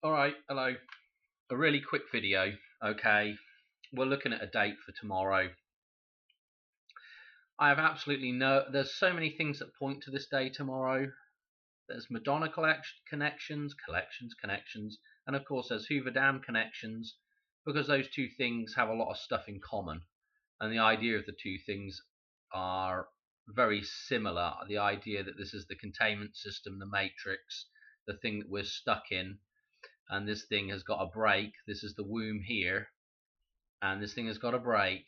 Alright, hello. A really quick video, okay. We're looking at a date for tomorrow. I have absolutely there's so many things that point to this day tomorrow. There's Madonna connections, and of course there's Hoover Dam connections, because those two things have a lot of stuff in common. And the idea of the two things are very similar. The idea that this is the containment system, the matrix, the thing that we're stuck in, and this thing has got a break. This is the womb here, and this thing has got a break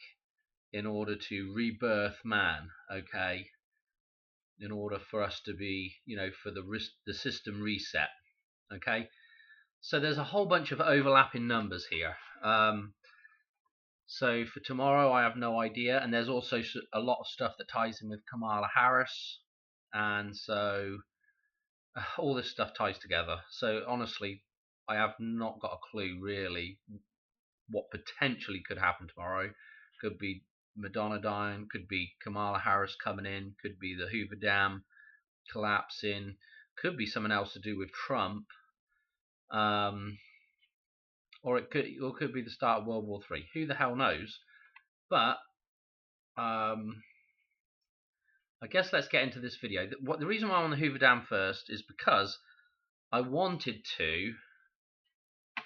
in order to rebirth man, okay, in order for us to be, for the system reset, okay. So there's a whole bunch of overlapping numbers here. So for tomorrow I have no idea, and there's also a lot of stuff that ties in with Kamala Harris, and so all this stuff ties together. So honestly, I have not got a clue really what potentially could happen tomorrow. Could be Madonna dying, could be Kamala Harris coming in, could be the Hoover Dam collapsing, could be something else to do with Trump, or it could be the start of World War III. Who the hell knows? But I guess let's get into this video. The reason why I'm on the Hoover Dam first is because I wanted to.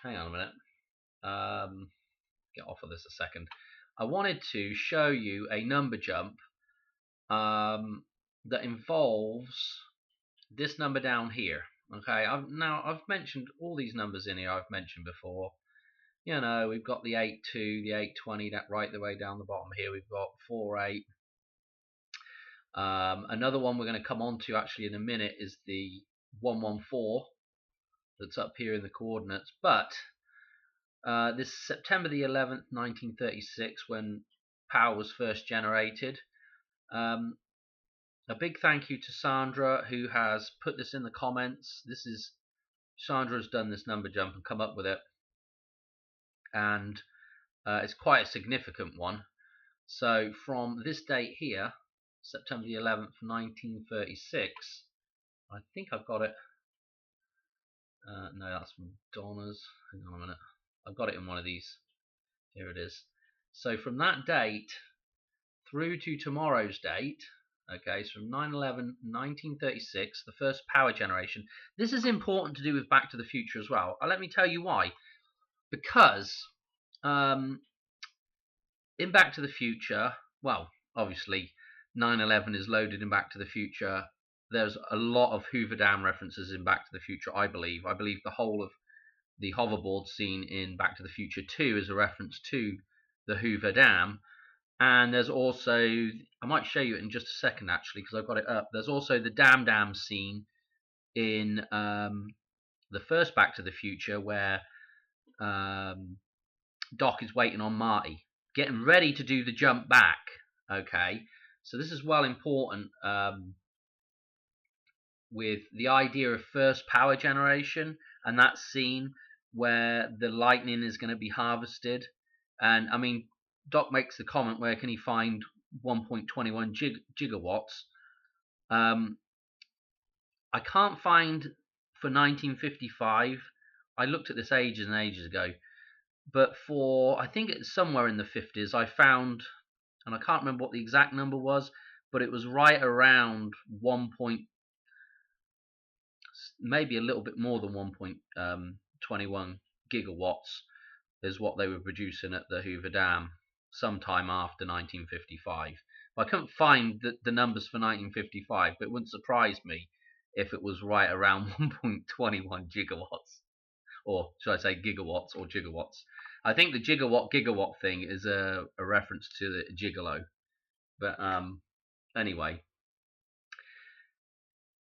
Hang on a minute. Get off of this a second. I wanted to show you a number jump that involves this number down here. Okay, I've mentioned all these numbers in here. I've mentioned before. We've got the 82, the 820, that right the way down the bottom here. We've got 48. Another one we're going to come on to actually in a minute is the 114 that's up here in the coordinates. But this is September the 11th, 1936, when power was first generated. A big thank you to Sandra, who has put this in the comments. Sandra's done this number jump and come up with it, and it's quite a significant one. So from this date here, September the 11th, 1936, I think I've got it. No, that's from Donna's. Hang on a minute. I've got it in one of these. Here it is. So from that date through to tomorrow's date, okay, so from 9/11/1936, the first power generation. This is important to do with Back to the Future as well. Let me tell you why. Because in Back to the Future, well, obviously 9/11 is loaded in Back to the Future. There's a lot of Hoover Dam references in Back to the Future, I believe. I believe the whole of the hoverboard scene in Back to the Future 2 is a reference to the Hoover Dam. And there's also, I might show you it in just a second actually, because I've got it up. There's also the Dam scene in the first Back to the Future, where Doc is waiting on Marty, getting ready to do the jump back. Okay, so this is well important with the idea of first power generation, and that scene where the lightning is going to be harvested. And I mean, Doc makes the comment, where can he find 1.21 gigawatts? I can't find for 1955. I looked at this ages and ages ago, but for, I think it's somewhere in the 50s, I found, and I can't remember what the exact number was, but it was right around maybe a little bit more than 1.21 gigawatts is what they were producing at the Hoover Dam sometime after 1955. I couldn't find the numbers for 1955, but it wouldn't surprise me if it was right around 1.21 gigawatts, or should I say gigawatts or gigawatts. I think the gigawatt thing is a reference to the gigolo, but anyway.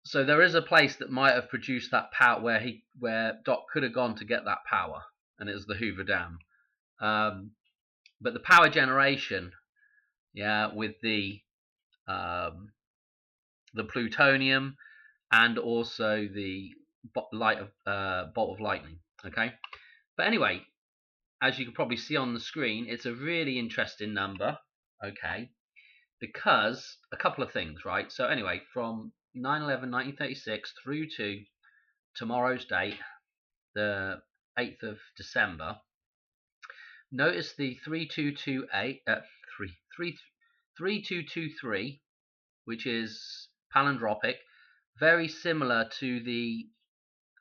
So there is a place that might have produced that power where Doc could have gone to get that power, and it was the Hoover Dam. But the power generation, yeah, with the plutonium and also the bolt of lightning. Okay, but anyway, as you can probably see on the screen, it's a really interesting number. Okay, because a couple of things, right? So anyway, from 9/11/1936 through to tomorrow's date, the 8th of December, notice the 3223, which is palindromic, very similar to the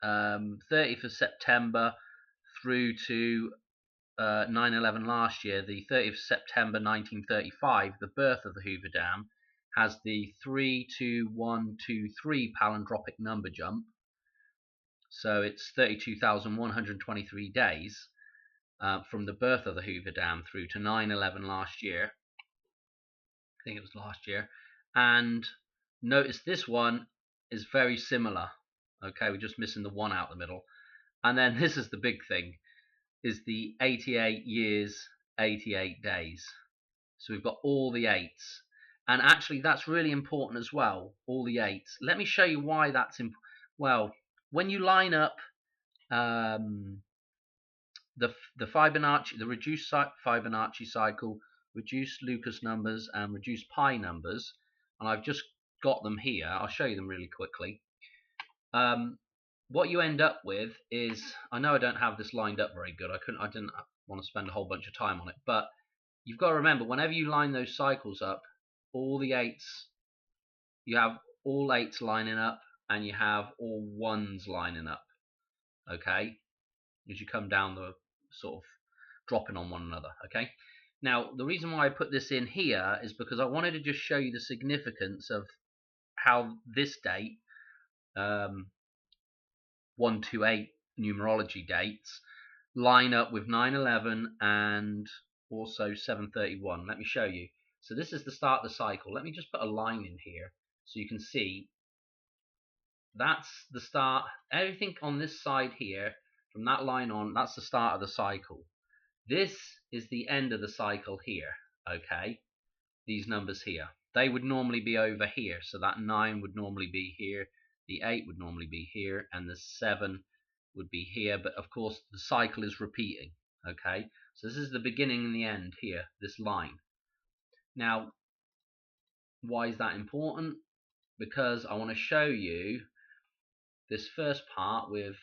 30th of September through to 9/11 last year. The 30th of September 1935, the birth of the Hoover Dam, has the 32123 palindromic number jump. So it's 32,123 days from the birth of the Hoover Dam through to 9/11 last year. I think it was last year. And notice this one is very similar. Okay, we're just missing the one out the middle. And then this is the big thing, is the 88 years, 88 days. So we've got all the 8s. And actually that's really important as well, all the 8s. Let me show you why that's important. Well, when you line up the Fibonacci, the reduced Fibonacci cycle, reduced Lucas numbers, and reduced pi numbers, and I've just got them here. I'll show you them really quickly. What you end up with is, I know I don't have this lined up very good. I didn't want to spend a whole bunch of time on it, but you've got to remember, whenever you line those cycles up, all the 8s, you have all 8s lining up, and you have all 1s lining up. Okay, as you come down the sort of dropping on one another. Okay, now the reason why I put this in here is because I wanted to just show you the significance of how this date, 128 numerology dates, line up with 9/11 and also 7/31. Let me show you. So this is the start of the cycle. Let me just put a line in here so you can see that's the start. Everything on this side here, from that line on, that's the start of the cycle. This is the end of the cycle here. Okay, these numbers here, they would normally be over here. So that 9 would normally be here, the 8 would normally be here, and the 7 would be here. But of course the cycle is repeating. Okay, so this is the beginning and the end here, this line. Now, why is that important? Because I want to show you this first part with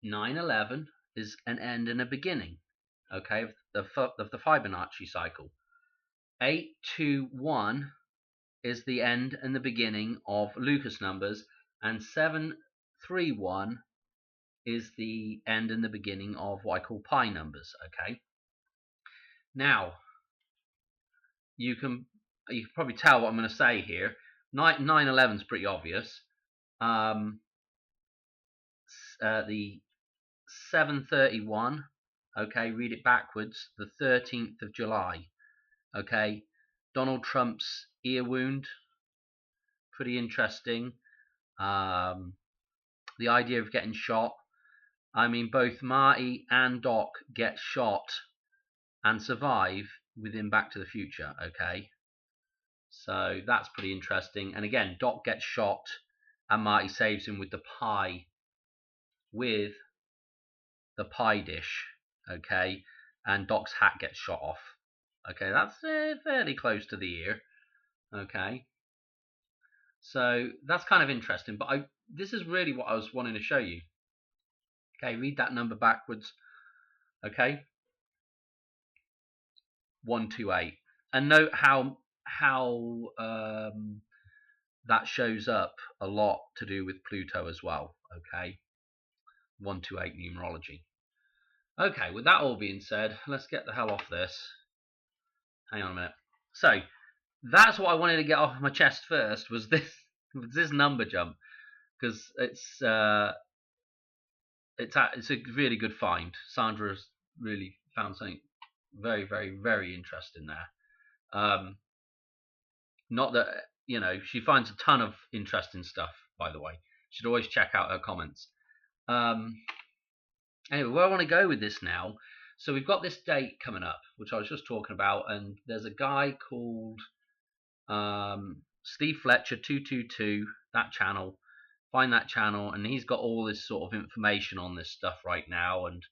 9/11 is an end and a beginning, okay, of the Fibonacci cycle. 821 is the end and the beginning of Lucas numbers, and 731 is the end and the beginning of what I call pi numbers. Okay, now you can probably tell what I'm going to say here. 9/11 is pretty obvious. The 7/31, okay, read it backwards, the 13th of July, okay, Donald Trump's ear wound, pretty interesting. The idea of getting shot, I mean, both Marty and Doc get shot and survive within Back to the Future, okay, so that's pretty interesting. And again, Doc gets shot and Marty saves him with the pie dish, okay, and Doc's hat gets shot off. Okay, that's fairly close to the ear. Okay, so that's kind of interesting, but this is really what I was wanting to show you. Okay, read that number backwards. Okay, 128, and note how that shows up a lot to do with Pluto as well. Okay, 128 numerology. Okay, with that all being said, let's get the hell off this. Hang on a minute. So that's what I wanted to get off my chest first, was this number jump, because it's a really good find. Sandra's really found something very, very, very interesting there. Not that, she finds a ton of interesting stuff, by the way. You should always check out her comments. Anyway, where I want to go with this now, so we've got this date coming up, which I was just talking about, and there's a guy called Steve Fletcher 222, that channel. Find that channel, and he's got all this sort of information on this stuff right now, and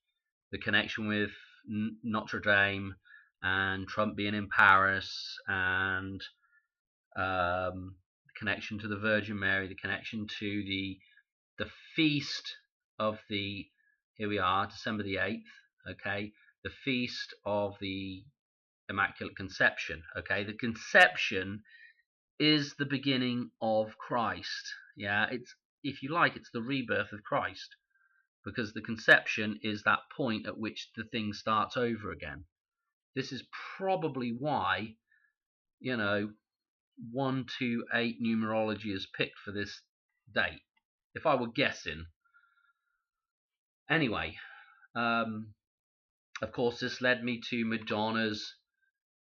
the connection with Notre Dame, and Trump being in Paris, and the connection to the Virgin Mary, the connection to the feast of the, here we are, December the 8th, okay, the feast of the Immaculate Conception, okay. The conception is the beginning of Christ. Yeah, it's, if you like, it's the rebirth of Christ, because the conception is that point at which the thing starts over again. This is probably why, 128 numerology is picked for this date, if I were guessing. Anyway, of course, this led me to Madonna's,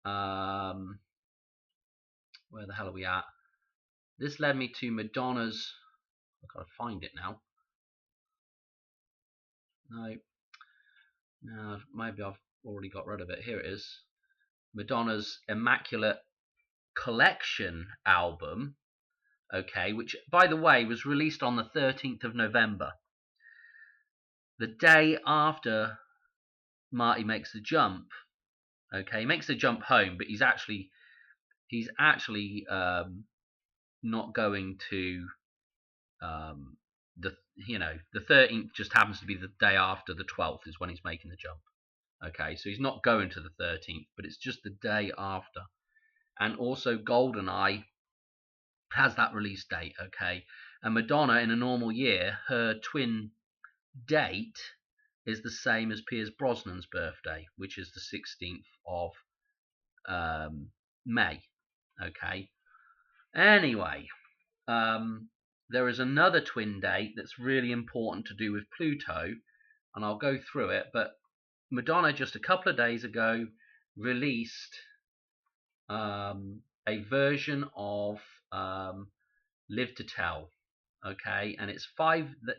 where the hell are we at? This led me to Madonna's, I've got to find it now. No, maybe I've already got rid of it. Here it is. Madonna's Immaculate Collection album, okay, which, by the way, was released on the 13th of November, the day after Marty makes the jump. Okay, he makes the jump home, but he's actually not going to the 13th just happens to be the day after the 12th is when he's making the jump. Okay, so he's not going to the 13th, but it's just the day after. And also GoldenEye has that release date, okay? And Madonna, in a normal year, her twin date is the same as Pierce Brosnan's birthday, which is the 16th of May, okay? Anyway, there is another twin date that's really important to do with Pluto, and I'll go through it, but Madonna just a couple of days ago released a version of Live to Tell, okay, and it's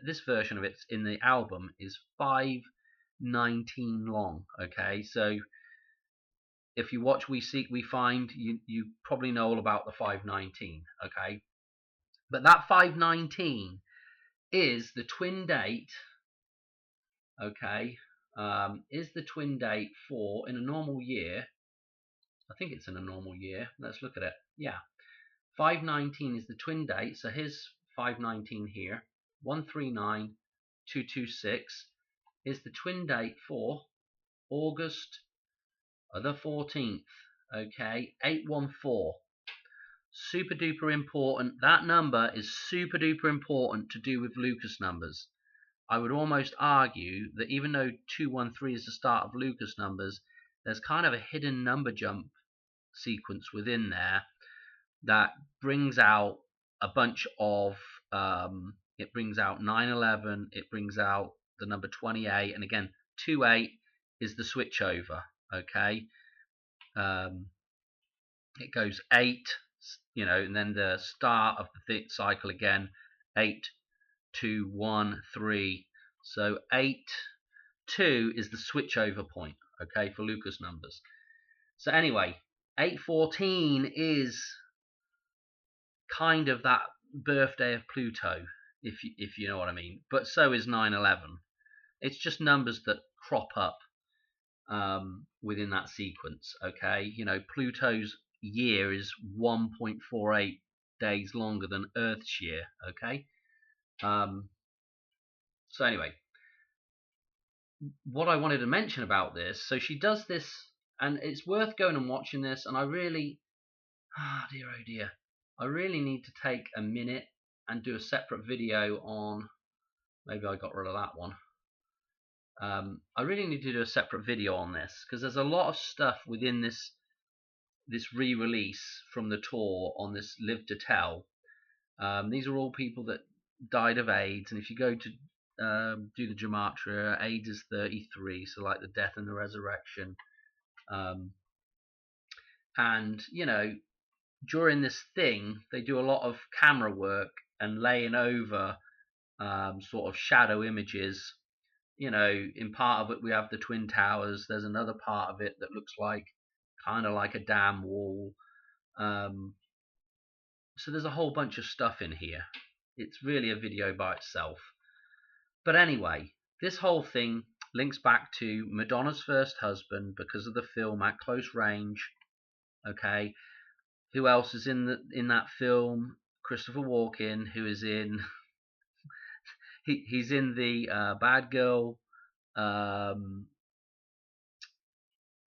this version of it in the album is 5:19 long, okay. So if you watch We Seek We Find, you probably know all about the 5:19, okay, but that 5:19 is the twin date, okay, is the twin date for, in a normal year, I think it's in a normal year, let's look at it, yeah, 5:19 is the twin date, so here's 5:19 here, 139226 is the twin date for August the 14th, okay, 814. Super duper important. That number is super duper important to do with Lucas numbers. I would almost argue that even though 213 is the start of Lucas numbers, there's kind of a hidden number jump sequence within there that brings out a bunch of, it brings out 911, it brings out the number 28, and again, 28 is the switchover, okay? It goes 8, and then the start of the cycle again, 8, 2, 1, 3. So 8, 2 is the switchover point, okay, for Lucas numbers. So anyway, 814 is kind of that birthday of Pluto, if you know what I mean. But so is 911. It's just numbers that crop up within that sequence, okay? Pluto's year is 1.48 days longer than Earth's year, okay? So anyway, what I wanted to mention about this, so she does this, and it's worth going and watching this, and I really, oh dear, I really need to take a minute and do a separate video on, maybe I got rid of that one. I really need to do a separate video on this, because there's a lot of stuff within this re-release from the tour on this Live to Tell. These are all people that died of AIDS, and if you go to do the gematria, AIDS is 33, so like the death and the resurrection. And during this thing, they do a lot of camera work and laying over sort of shadow images. In part of it we have the Twin Towers. There's another part of it that looks like kind of like a dam wall. So there's a whole bunch of stuff in here. It's really a video by itself. But anyway, this whole thing links back to Madonna's first husband because of the film At Close Range. Okay, who else is in that film? Christopher Walken, who is in he's in the Bad Girl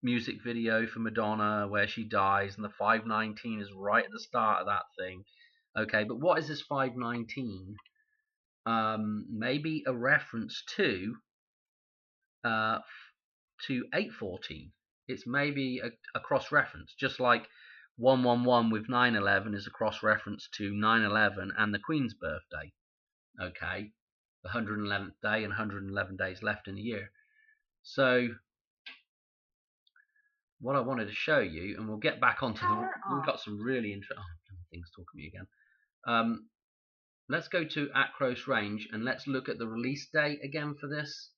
music video for Madonna where she dies, and the 519 is right at the start of that thing. Okay, but what is this 519? Maybe a reference to 814. It's maybe a cross-reference, just like 111 with 9/11 is a cross-reference to 9/11 and the Queen's birthday. Okay, the 111th day and 111 days left in the year. So what I wanted to show you, and we'll get back onto we've got some really interesting things talking to me again. Let's go to At Close Range and let's look at the release date again for this.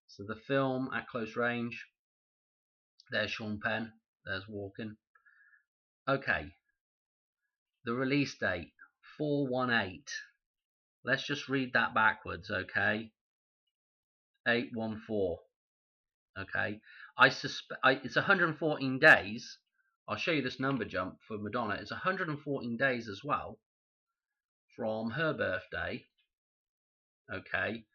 So the film At Close Range. There's Sean Penn. There's Walken. Okay. The release date 4/18. Let's just read that backwards, okay? 8/14. Okay. It's 114 days. I'll show you this number jump for Madonna. It's 114 days as well from her birthday. Okay.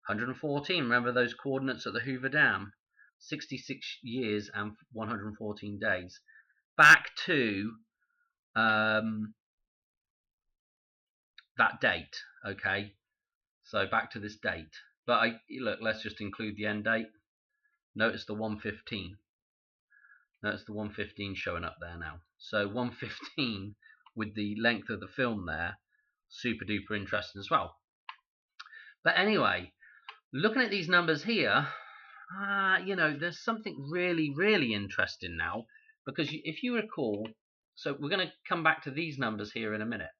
114. Remember those coordinates at the Hoover Dam? 66 years and 114 days. Back to that date. Okay. So back to this date. But look, let's just include the end date. Notice the 115. Notice the 115 showing up there now. So 115 with the length of the film there, super duper interesting as well. But anyway, looking at these numbers here, you know, there's something really, really interesting now, because if you recall, so we're going to come back to these numbers here in a minute,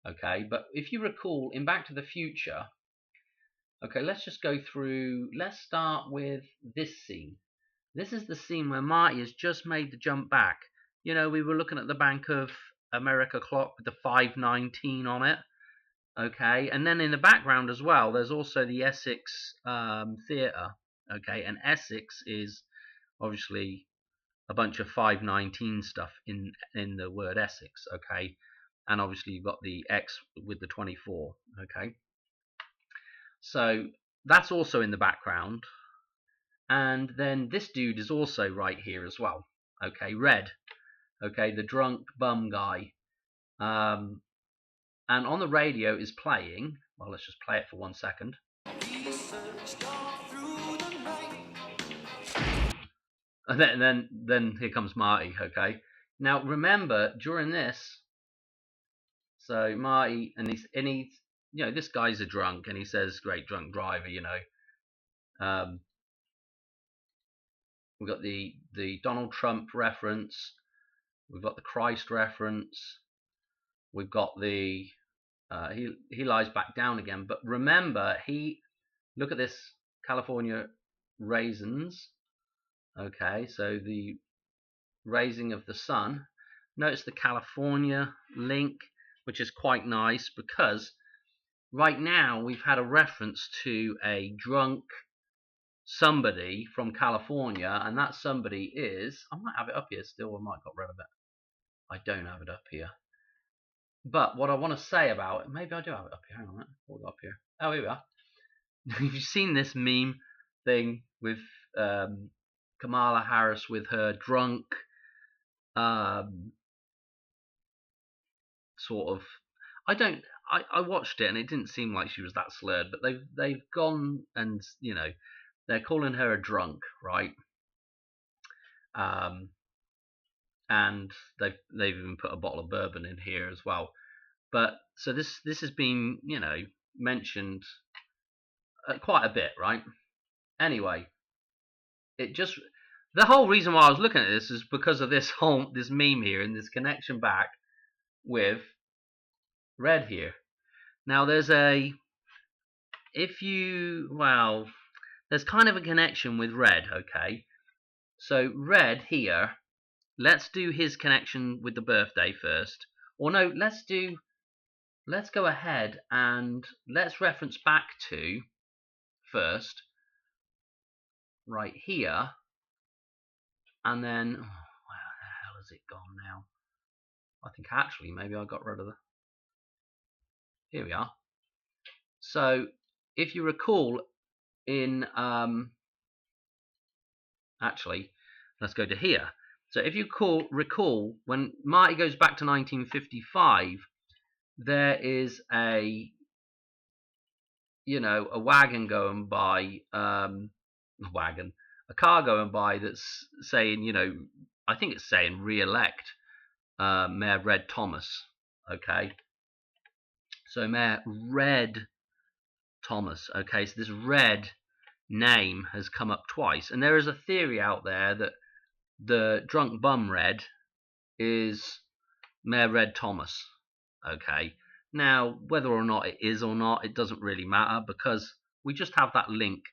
okay? But if you recall, in Back to the Future, okay, let's just go through, let's start with this scene. This is the scene where Marty has just made the jump back. You know, we were looking at the Bank of America clock with the 519 on it. Okay, and then in the background as well, there's also the Essex Theatre. Okay, and Essex is obviously a bunch of 519 stuff in the word Essex. Okay, and obviously you've got the X with the 24. Okay, so that's also in the background. And then this dude is also right here as well. Okay, Red. Okay, the drunk bum guy. And on the radio is playing. Well, let's just play it for 1 second. And then here comes Marty. Okay. Now remember during this, so Marty and he's you know, this guy's a drunk and he says great drunk driver. You know. We've got the Donald Trump reference. We've got the Christ reference. We've got the he lies back down again. But remember, look at this California raisins. Okay, so the raising of the sun. Notice the California link, which is quite nice because right now we've had a reference to a drunk somebody from California, and that somebody is, I might have it up here still, I might have got rid of it. I don't have it up here. But what I want to say about it, maybe I do have it up here. Hang on a minute. Hold it up here. Oh, here we are. You've seen this meme thing with Kamala Harris with her drunk sort of. I watched it and it didn't seem like she was that slurred, but they've gone and, you know, they're calling her a drunk, right? And they've even put a bottle of bourbon in here as well. But so this has been, you know, mentioned quite a bit, right? Anyway, the whole reason why I was looking at this is because of this meme here and this connection back with Red here. Now there's kind of a connection with Red, okay? So Red here, let's do his connection with the birthday first. Or no, let's go ahead and let's reference back to first right here, and then where the hell has it gone now? I think actually maybe I got rid of here we are. So if you recall, in actually, let's go to here. So if you recall, when Marty goes back to 1955, there is a wagon going by, a car going by that's saying, I think it's saying re-elect Mayor Red Thomas. Okay, so Mayor Red Thomas. Okay, so this Red name has come up twice, and there is a theory out there that the drunk bum Red is Mayor Red Thomas. Okay, now whether or not it is or not, it doesn't really matter, because we just have that link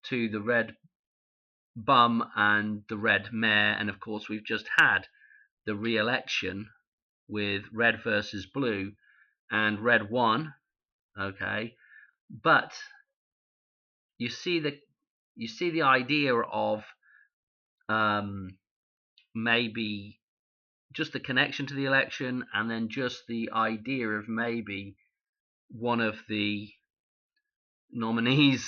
to the Red bum and the Red Mayor, and of course we've just had the re-election with Red versus Blue, and Red won. Okay, but you see the idea of maybe just the connection to the election, and then just the idea of maybe one of the nominees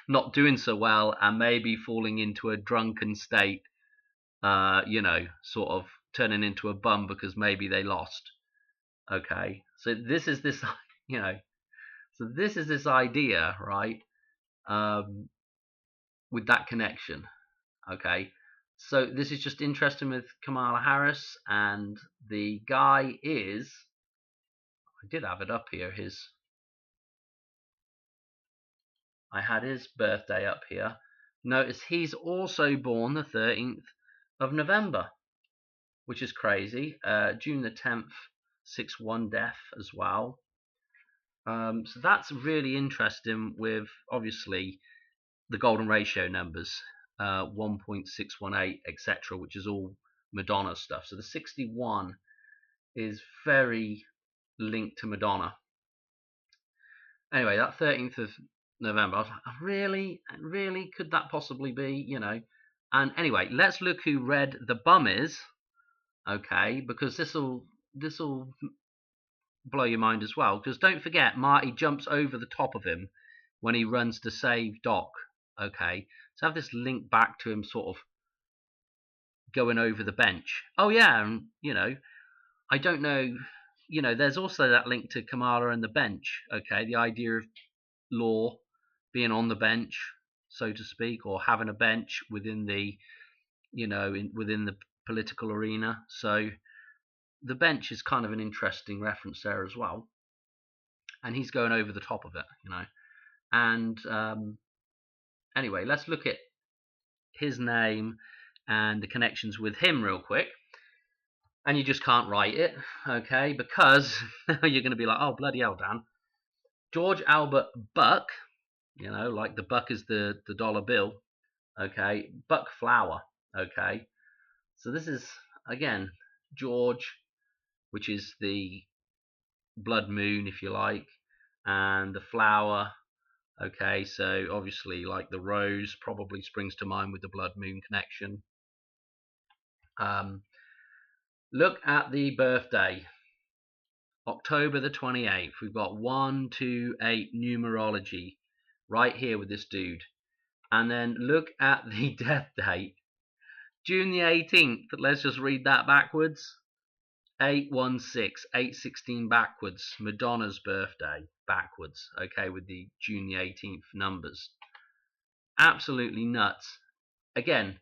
not doing so well and maybe falling into a drunken state, sort of turning into a bum because maybe they lost. Okay, so this is this, idea, right? With that connection. Okay, so this is just interesting with Kamala Harris, and the guy is, I did have it up here, I had his birthday up here. Notice he's also born the 13th of November, which is crazy. June the 10th, 6/1 death as well. So that's really interesting with, obviously, the golden ratio numbers, 1.618, etc., which is all Madonna stuff. So the 61 is very linked to Madonna. Anyway, that 13th of November, I was like, really, could that possibly be, And anyway, let's look who Red the Bum is, okay, because this'll blow your mind as well. Because don't forget, Marty jumps over the top of him when he runs to save Doc. Okay, so have this link back to him sort of going over the bench. Oh yeah, and I don't know, there's also that link to Kamala and the bench. Okay, the idea of Law being on the bench, so to speak, or having a bench within the, within the political arena. So the bench is kind of an interesting reference there as well, and he's going over the top of it, And anyway, let's look at his name and the connections with him real quick. And you just can't write it, okay, because you're going to be like, oh, bloody hell, Dan. George Albert Buck, like the buck is the dollar bill, okay, Buck Flower, okay. So this is, again, George, which is the blood moon, if you like, and the flower, okay, so obviously like the rose probably springs to mind with the blood moon connection. Look at the birthday, October the 28th. We've got 128 numerology right here with this dude. And then look at the death date, June the 18th. Let's just read that backwards. 816, 816 backwards. Madonna's birthday backwards. Okay, with the June the 18th numbers. Absolutely nuts. Again,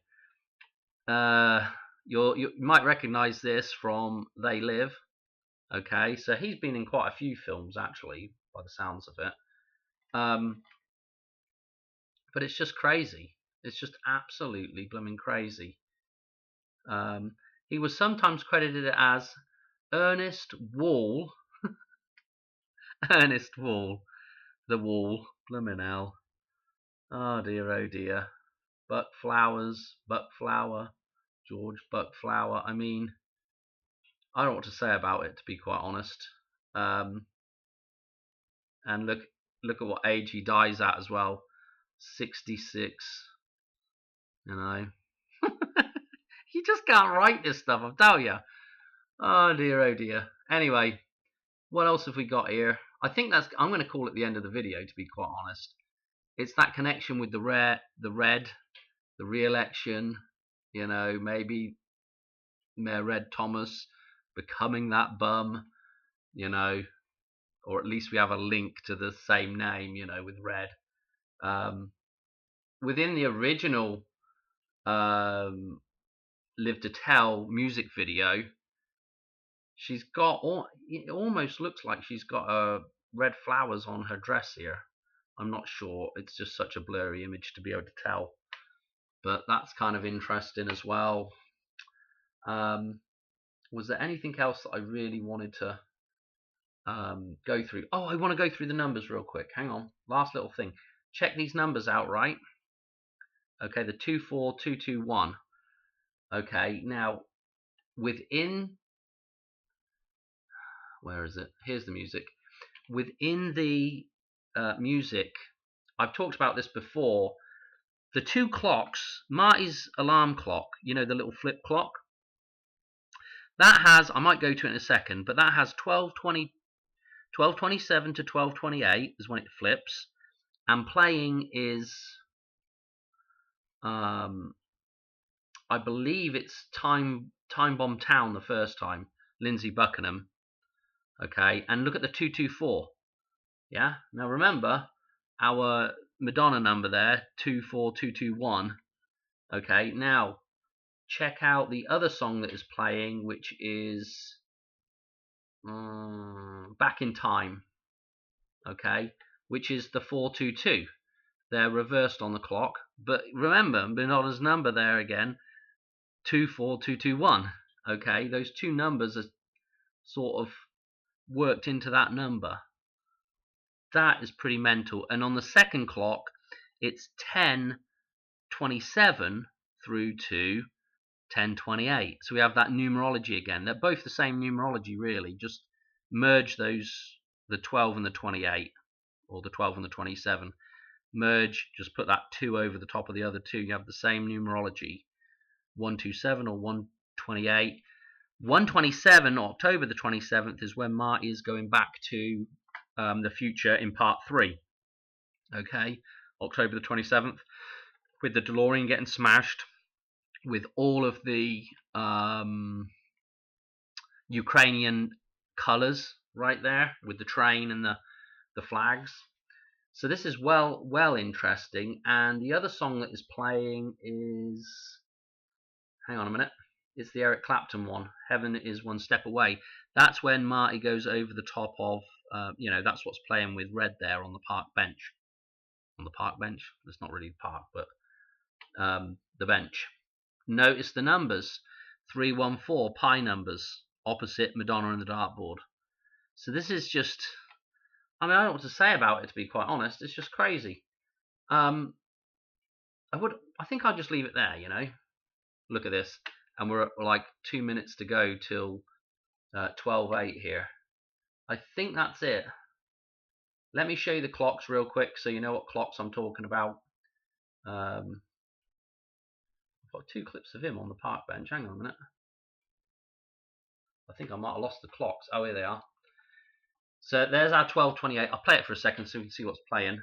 you might recognize this from They Live. Okay, so he's been in quite a few films actually, by the sounds of it. But it's just crazy. It's just absolutely blooming crazy. He was sometimes credited as Ernest Wall. Ernest Wall. The Wall. Blooming hell. Oh dear. Buck Flowers. Buck Flower. George Buck Flower. I mean, I don't know what to say about it, to be quite honest. And look at what age he dies at as well. 66. You just can't write this stuff, I'll tell you. Oh dear. Anyway, what else have we got here? I think that's, I'm going to call it the end of the video, to be quite honest. It's that connection with the red, the re-election, you know, maybe Mayor Red Thomas becoming that bum, you know, or at least we have a link to the same name, you know, with Red. Within the original Live to Tell music video, she's got it almost looks like she's got red flowers on her dress here. I'm not sure, it's just such a blurry image to be able to tell, but that's kind of interesting as well. Was there anything else that I really wanted to go through? Oh, I want to go through the numbers real quick. Hang on, last little thing. Check these numbers out, right? Okay, the 24221. Okay, now within, where is it? Here's the music. Within the music, I've talked about this before. The two clocks, Marty's alarm clock, you know, the little flip clock, that has, I might go to it in a second, but that has 1227 to 1228 is when it flips, and playing is, I believe it's Time Bomb Town the first time, Lindsey Buckingham. Okay, and look at the 224. Yeah, now remember our Madonna number there, 24221. Okay, now check out the other song that is playing, which is Back in Time. Okay, which is the 422. They're reversed on the clock, but remember Madonna's number there again, 24221. Okay, those two numbers are sort of worked into that number. That is pretty mental. And on the second clock, it's 1027 through to 1028. So we have that numerology again. They're both the same numerology, really. Just merge those, the 12 and the 28, or the 12 and the 27. Merge, just put that 2 over the top of the other 2. You have the same numerology. 127 or 128. 127, October the 27th, is when Marty is going back to the future in part 3. Okay, October the 27th, with the DeLorean getting smashed, with all of the Ukrainian colors right there, with the train and the flags. So this is well interesting. And the other song that is playing is, hang on a minute, it's the Eric Clapton one, Heaven is One Step Away. That's when Marty goes over the top of, you know, that's what's playing with Red there on the park bench. On the park bench? It's not really the park, but the bench. Notice the numbers, 314, pi numbers, opposite Madonna and the dartboard. So this is just, I mean, I don't know what to say about it, to be quite honest. It's just crazy. I think I'll just leave it there, you know. Look at this, and we're at like 2 minutes to go till 12:08 here. I think that's it. Let me show you the clocks real quick so you know what clocks I'm talking about. I've got 2 clips of him on the park bench. Hang on a minute. I think I might have lost the clocks. Oh, here they are. So there's our 12:28. I'll play it for a second so we can see what's playing.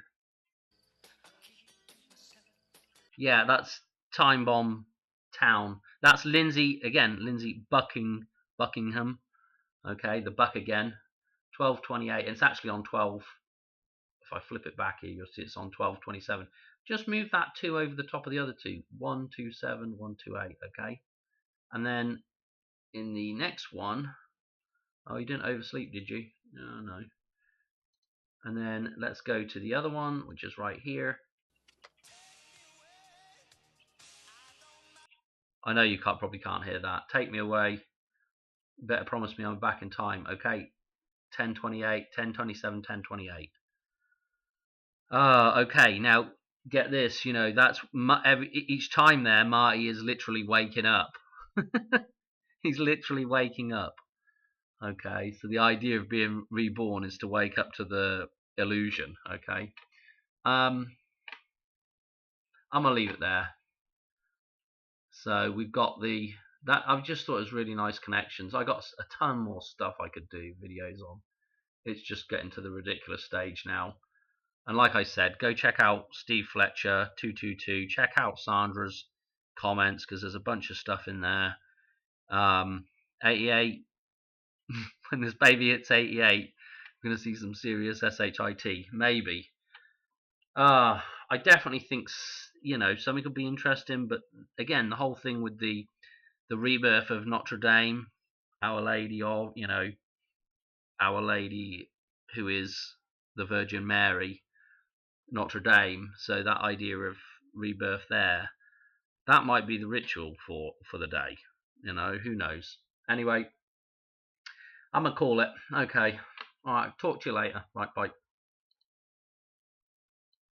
Yeah, that's Time Bomb Town. That's Lindsey, again, Lindsey Buckingham. Okay, the buck again. 12:28. It's actually on 12. If I flip it back here, you'll see it's on 12:27. Just move that 2 over the top of the other 2. 127, 128. Okay, and then in the next one, oh, you didn't oversleep, did you? No. And then let's go to the other one, which is right here. I know you probably can't hear that. Take Me Away. Better Promise Me I'm Back in Time. Okay, 10:28, 10:27, 10:28. Okay, now get this. You know, that's each time there, Marty is literally waking up. He's literally waking up. Okay, so the idea of being reborn is to wake up to the illusion. Okay, I'm gonna leave it there. So we've got that. I've just thought it was really nice connections. I got a ton more stuff I could do videos on, It's just getting to the ridiculous stage now. And like I said, go check out Steve Fletcher 222. Check out Sandra's comments because there's a bunch of stuff in there. 88. When this baby hits 88, we're gonna see some serious shit. Maybe. I definitely think something could be interesting, but again, the whole thing with the rebirth of Notre Dame, Our Lady of Our Lady who is the Virgin Mary, Notre Dame. So that idea of rebirth there, that might be the ritual for the day. Who knows? Anyway, I'm gonna call it. Okay. All right. Talk to you later. Right. Bye.